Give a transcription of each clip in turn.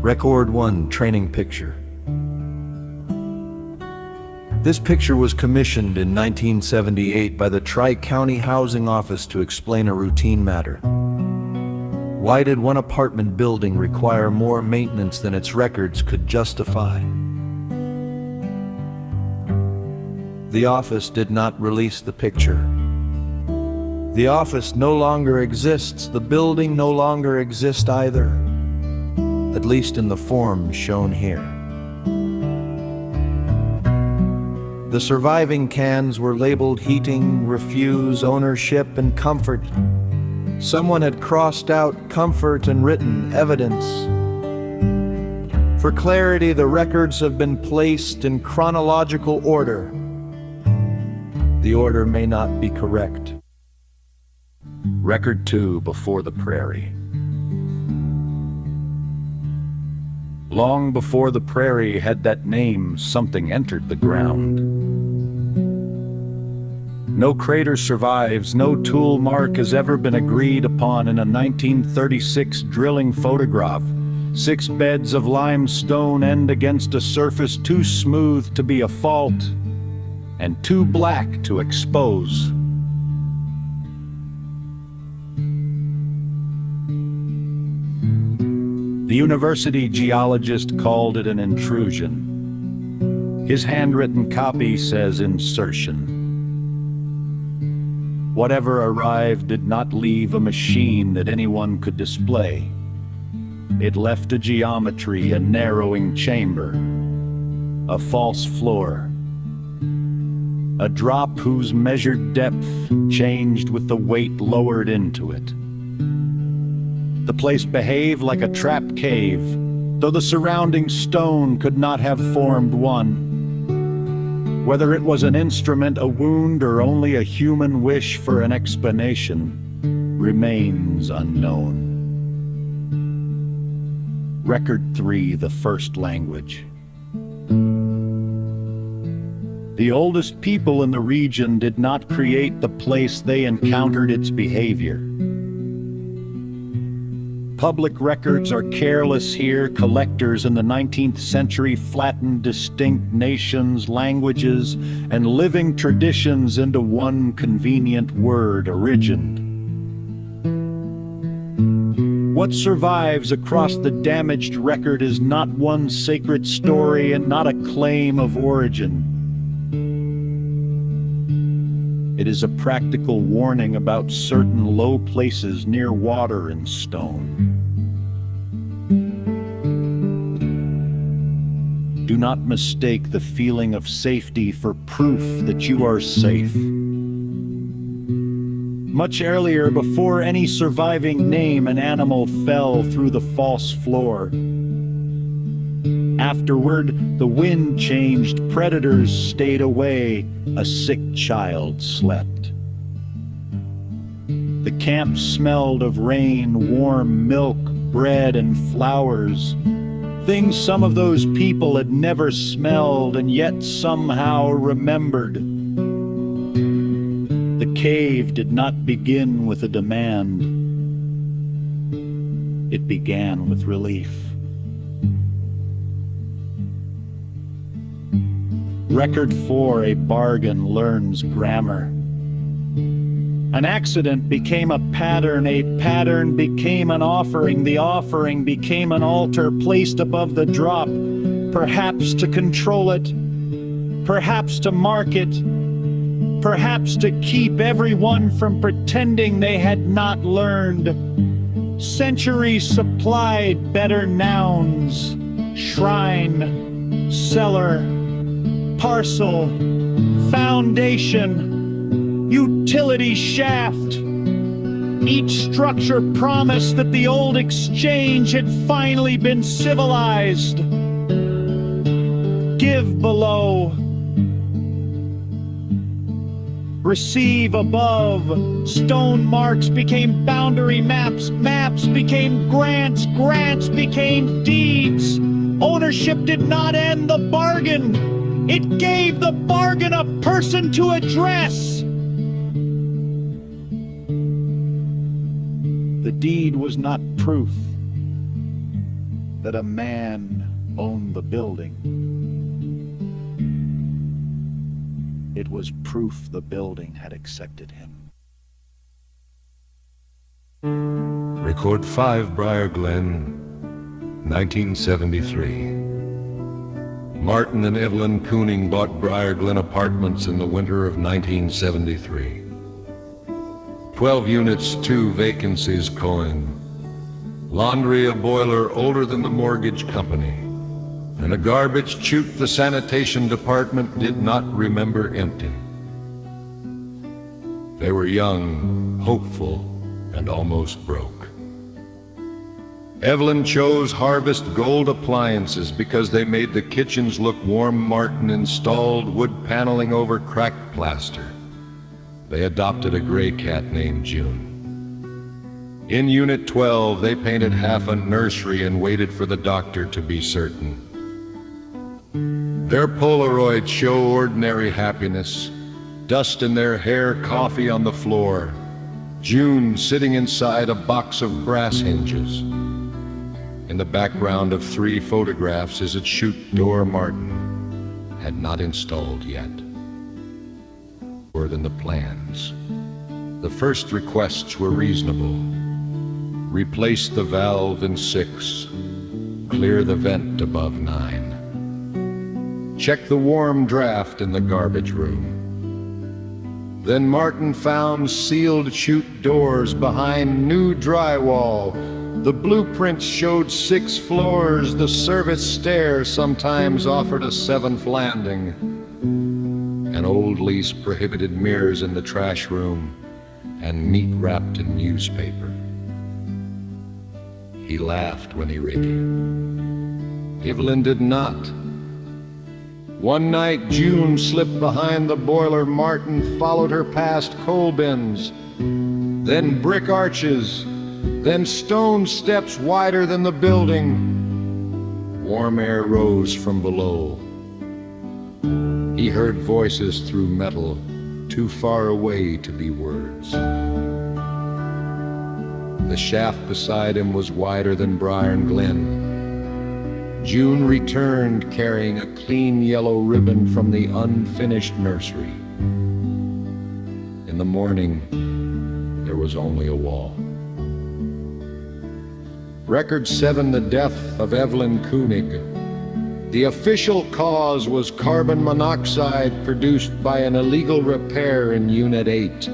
Record 1 training picture. This picture was commissioned in 1978 by the Tri-County Housing Office to explain a routine matter. Why did one apartment building require more maintenance than its records could justify? The office did not release the picture. The office no longer exists. The building no longer exists either, at least in the form shown here. The surviving cans were labeled heating, refuse, ownership, and comfort. Someone had crossed out comfort and written evidence. For clarity, the records have been placed in chronological order. The order may not be correct. Record 2 before the Prairie. Long before the Prairie had that name, something entered the ground. No crater survives, no tool mark has ever been agreed upon in a 1936 drilling photograph. 6 beds of limestone end against a surface too smooth to be a fault, and too black to expose. The university geologist called it an intrusion. His handwritten copy says insertion. Whatever arrived did not leave a machine that anyone could display. It left a geometry, a narrowing chamber, a false floor, a drop whose measured depth changed with the weight lowered into it. The place behaved like a trapped cave, though the surrounding stone could not have formed one. Whether it was an instrument, a wound, or only a human wish for an explanation remains unknown. Record 3, the first language. The oldest people in the region did not create the place, they encountered its behavior. Public records are careless here. Collectors in the 19th century flattened distinct nations, languages, and living traditions into one convenient word, origin. What survives across the damaged record is not one sacred story and not a claim of origin. It is a practical warning about certain low places near water and stone. Do not mistake the feeling of safety for proof that you are safe. Much earlier, before any surviving name, an animal fell through the false floor. Afterward, the wind changed, predators stayed away, a sick child slept. The camp smelled of rain, warm milk, bread, and flowers. Things some of those people had never smelled and yet somehow remembered. The cave did not begin with a demand. It began with relief. Record 4, a bargain learns grammar. An accident became a pattern became an offering, the offering became an altar placed above the drop, perhaps to control it, perhaps to mark it, perhaps to keep everyone from pretending they had not learned. Centuries supplied better nouns, shrine, cellar, parcel, foundation, utility shaft. Each structure promised that the old exchange had finally been civilized. Give below, receive above. Stone marks became boundary maps, maps became grants, grants became deeds. Ownership did not end the bargain. It gave the bargain a person to address. The deed was not proof. that a man owned the building. It was proof the building had accepted him. Record 5, Briar, Glen, 1973. Martin and Evelyn Koenig bought Briar Glen apartments in the winter of 1973. 12 units, 2 vacancies, Koenig. Laundry, a boiler older than the mortgage company, and a garbage chute the sanitation department did not remember emptying. They were young, hopeful, and almost broke. Evelyn chose Harvest Gold appliances because they made the kitchens look warm. Martin installed wood paneling over cracked plaster. They adopted a gray cat named June. In Unit 12, they painted half a nursery and waited for the doctor to be certain. Their Polaroids show ordinary happiness, dust in their hair, coffee on the floor, June sitting inside a box of brass hinges. In the background of 3 photographs is a chute door Martin had not installed yet. More than the plans. The first requests were reasonable. Replace the valve in 6. Clear the vent above 9. Check the warm draft in the garbage room. Then Martin found sealed chute doors behind new drywall. The blueprints showed 6 floors. The service stair sometimes offered a 7th landing. An old lease prohibited mirrors in the trash room and meat wrapped in newspaper. He laughed when he read it. Evelyn did not. One night, June slipped behind the boiler. Martin followed her past coal bins, then brick arches, then stone steps wider than the building. Warm air rose from below. He heard voices through metal, too far away to be words. The shaft beside him was wider than Briar and Glen. June returned carrying a clean yellow ribbon from the unfinished nursery. In the morning, there was only a wall. Record 7, the death of Evelyn Koenig. The official cause was carbon monoxide produced by an illegal repair in Unit 8.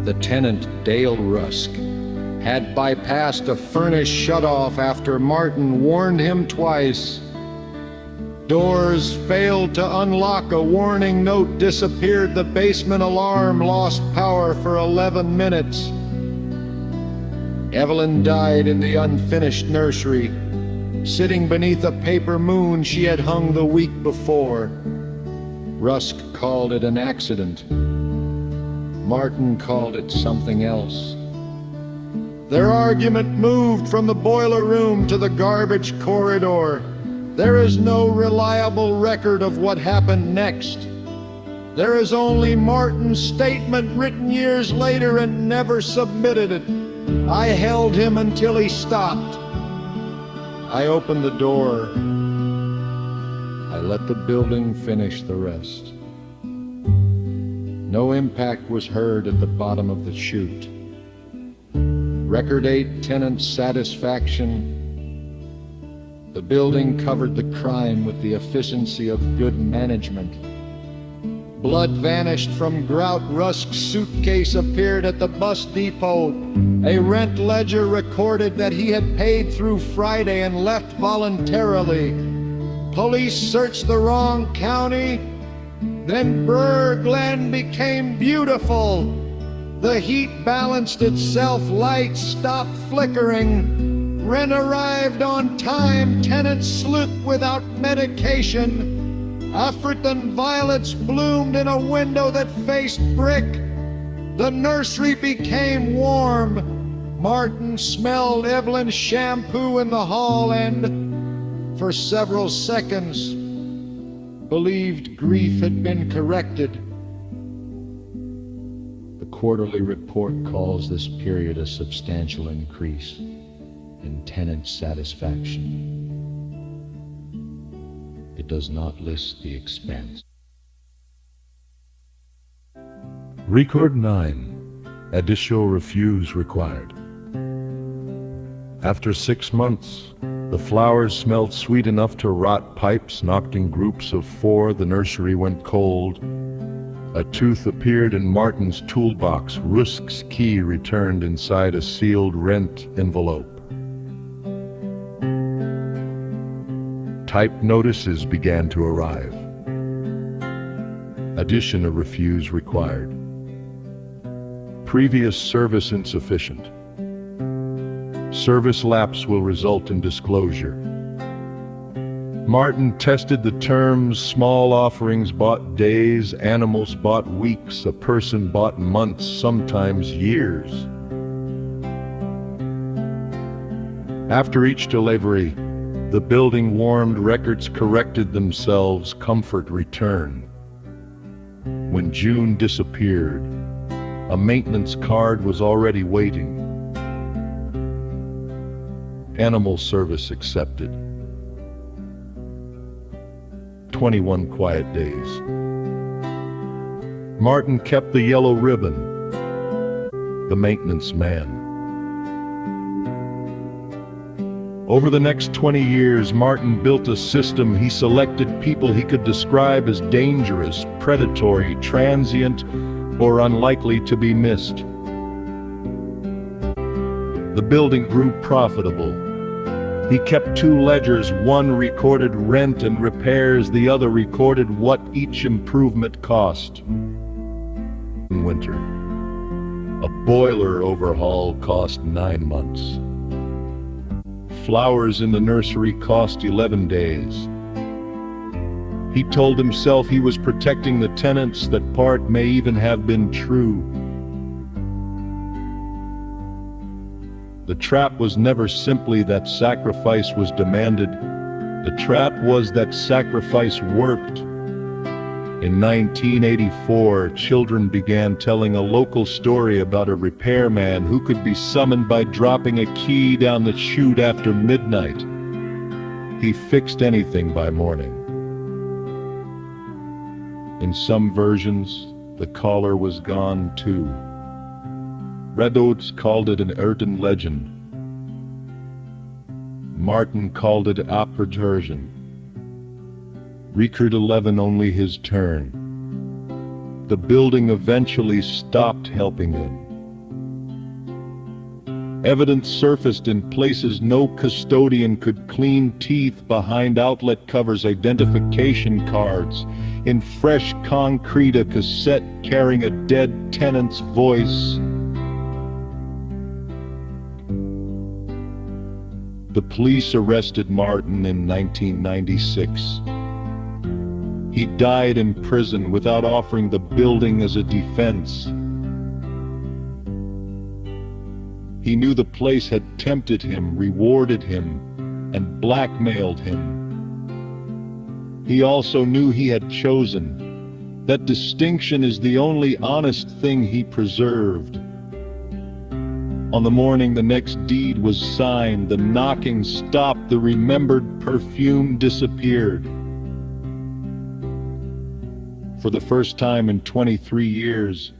The tenant, Dale Rusk, had bypassed a furnace shutoff after Martin warned him twice. Doors failed to unlock, a warning note disappeared, the basement alarm lost power for 11 minutes. Evelyn died in the unfinished nursery, sitting beneath a paper moon she had hung the week before. Rusk called it an accident. Martin called it something else. Their argument moved from the boiler room to the garbage corridor. There is no reliable record of what happened next. There is only Martin's statement written years later and never submitted it. I held him until he stopped. I opened the door. I let the building finish the rest. No impact was heard at the bottom of the chute. Record 8, Tenant's satisfaction. The building covered the crime with the efficiency of good management. Blood vanished from grout. Rusk's suitcase appeared at the bus depot. A rent ledger recorded that he had paid through Friday and left voluntarily. Police searched the wrong county. Then Glen became beautiful. The heat balanced itself, lights stopped flickering. Ren arrived on time, Tenant slept without medication. African violets bloomed in a window that faced brick. The nursery became warm. Martin smelled Evelyn's shampoo in the hall and, for several seconds, believed grief had been corrected. The quarterly report calls this period a substantial increase. and tenant satisfaction. It does not list the expense. Record 9. Additional refuse required. After 6 months, the flowers smelled sweet enough to rot pipes knocked in groups of 4. The nursery went cold. A tooth appeared in Martin's toolbox. Rusk's key returned inside a sealed rent envelope. Typed notices began to arrive. Addition of refuse required. Previous service insufficient. Service lapse will result in disclosure. Martin tested the terms. Small offerings bought days, animals bought weeks, a person bought months, sometimes years. After each delivery, the building warmed, records corrected themselves, comfort returned. When June disappeared, a maintenance card was already waiting. Animal service accepted. 21 quiet days. Martin kept the yellow ribbon, the maintenance man. Over the next 20 years, Martin built a system. He selected people he could describe as dangerous, predatory, transient, or unlikely to be missed. The building grew profitable. He kept 2 ledgers, one recorded rent and repairs, the other recorded what each improvement cost. In winter, a boiler overhaul cost 9 months. Flowers in the nursery cost 11 days. He told himself he was protecting the tenants. That part may even have been true. The trap was never simply that sacrifice was demanded. The trap was that sacrifice worked. In 1984, children began telling a local story about a repairman who could be summoned by dropping a key down the chute after midnight. He fixed anything by morning. In some versions, the caller was gone too. Redodes called it an urban legend. Martin called it apertursion. Record 11 only his turn. The building eventually stopped helping him. Evidence surfaced in places no custodian could clean teeth: behind outlet covers, identification cards. In fresh concrete, a cassette carrying a dead tenant's voice. The police arrested Martin in 1996. He died in prison without offering the building as a defense. He knew the place had tempted him, rewarded him, and blackmailed him. He also knew he had chosen. That distinction is the only honest thing he preserved. On the morning the next deed was signed, the knocking stopped, the remembered perfume disappeared. For the first time in 23 years,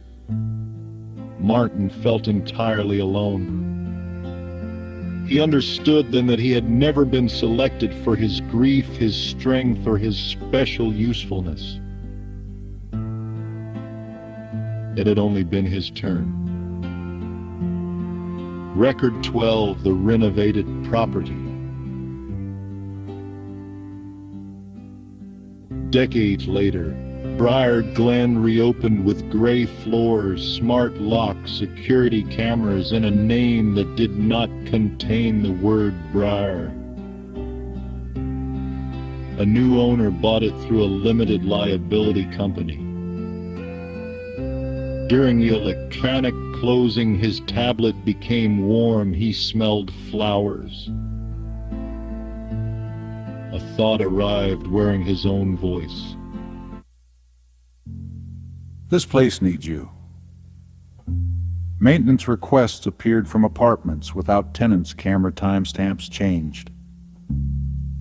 Martin felt entirely alone. He understood then that he had never been selected for his grief, his strength, or his special usefulness. It had only been his turn. Record 12, the renovated property. Decades later, Briar, Glen reopened with gray floors, smart locks, security cameras, and a name that did not contain the word Briar. A new owner bought it through a limited liability company. During the electronic closing, his tablet became warm. He smelled flowers. A thought arrived wearing his own voice. This place needs you. Maintenance requests appeared from apartments without tenants' camera timestamps changed.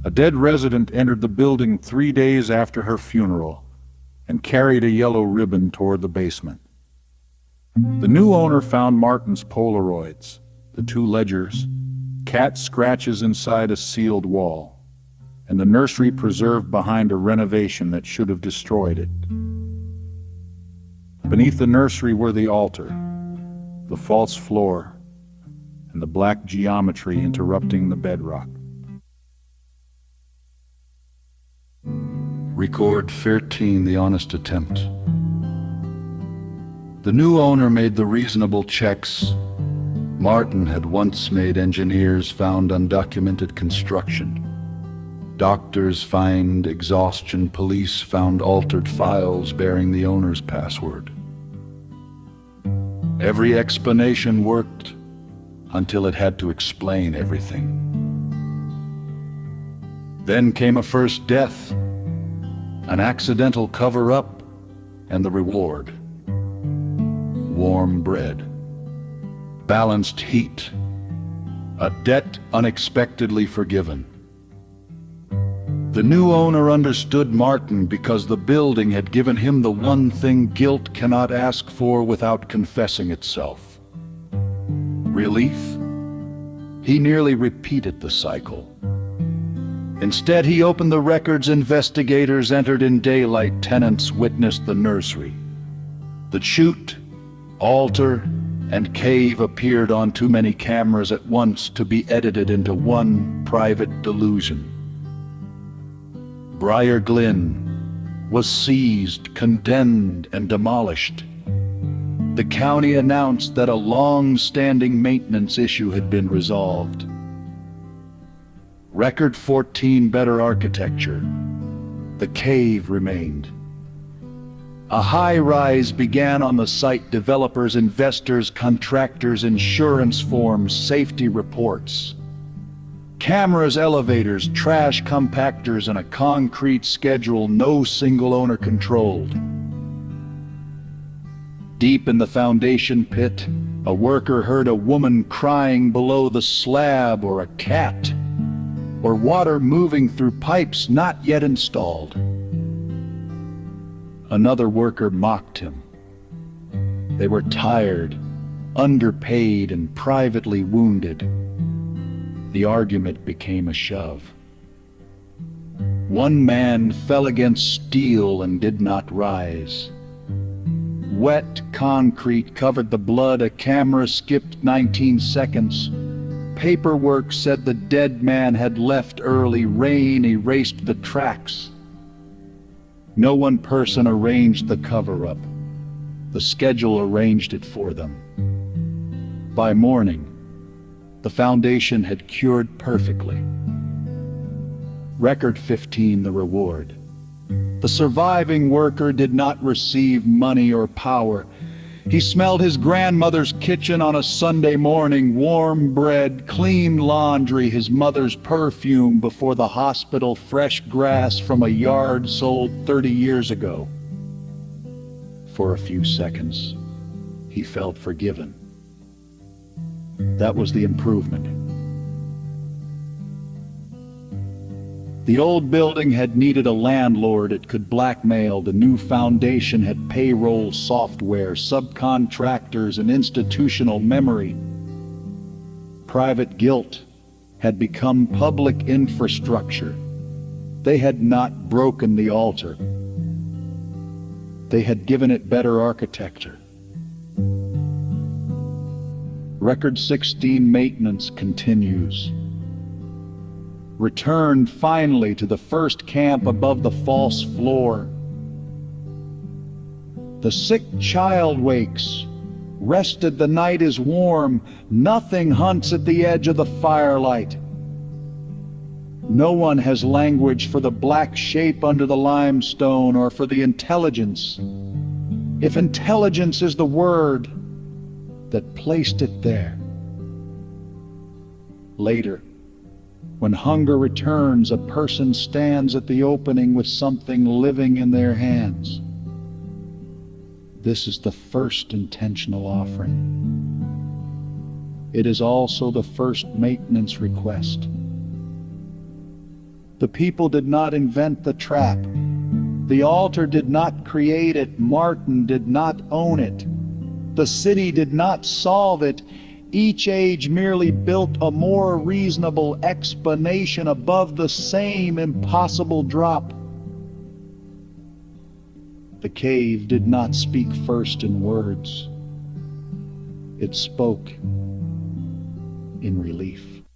A dead resident entered the building 3 days after her funeral and carried a yellow ribbon toward the basement. The new owner found Martin's Polaroids, the 2 ledgers, cat scratches inside a sealed wall, and the nursery preserved behind a renovation that should have destroyed it. Beneath the nursery were the altar, the false floor, and the black geometry interrupting the bedrock. Record 13, the honest attempt. The new owner made the reasonable checks. Martin had once made engineers found undocumented construction. Doctors find exhaustion. Police found altered files bearing the owner's password. Every explanation worked until it had to explain everything. Then came a first death, an accidental cover-up, and the reward. Warm bread, balanced heat, a debt unexpectedly forgiven. The new owner understood Martin because the building had given him the one thing guilt cannot ask for without confessing itself. Relief? He nearly repeated the cycle. Instead, he opened the records. Investigators entered in daylight. Tenants witnessed the nursery. The chute, altar, and cave appeared on too many cameras at once to be edited into one private delusion. Briar, Glen was seized, condemned, and demolished. The county announced that a long-standing maintenance issue had been resolved. Record 14, better architecture. The cave remained. A high-rise began on the site. Developers, investors, contractors, insurance forms, safety reports. Cameras, elevators, trash compactors, and a concrete schedule no single owner controlled. Deep in the foundation pit, a worker heard a woman crying below the slab, or a cat, or water moving through pipes not yet installed. Another worker mocked him. They were tired, underpaid, and privately wounded. The argument became a shove. One man fell against steel and did not rise. Wet concrete covered the blood. A camera skipped 19 seconds. Paperwork said the dead man had left early. Rain erased the tracks. No one person arranged the cover-up. The schedule arranged it for them. By morning, the foundation had cured perfectly. Record 15, the reward. The surviving worker did not receive money or power. He smelled his grandmother's kitchen on a Sunday morning, warm bread, clean laundry, his mother's perfume before the hospital, fresh grass from a yard sold 30 years ago. For a few seconds, he felt forgiven. That was the improvement. The old building had needed a landlord it could blackmail. The new foundation had payroll software, subcontractors, and institutional memory. Private guilt had become public infrastructure. They had not broken the altar. They had given it better architecture. Record 16, maintenance continues. Returned finally to the first camp above the false floor. The sick child wakes. Rested, the night is warm. Nothing hunts at the edge of the firelight. No one has language for the black shape under the limestone or for the intelligence, if intelligence is the word, that placed it there. Later, when hunger returns, a person stands at the opening with something living in their hands. This is the first intentional offering. It is also the first maintenance request. The people did not invent the trap. The altar did not create it. Martin did not own it. The city did not solve it. Each age merely built a more reasonable explanation above the same impossible drop. The cave did not speak first in words. It spoke in relief.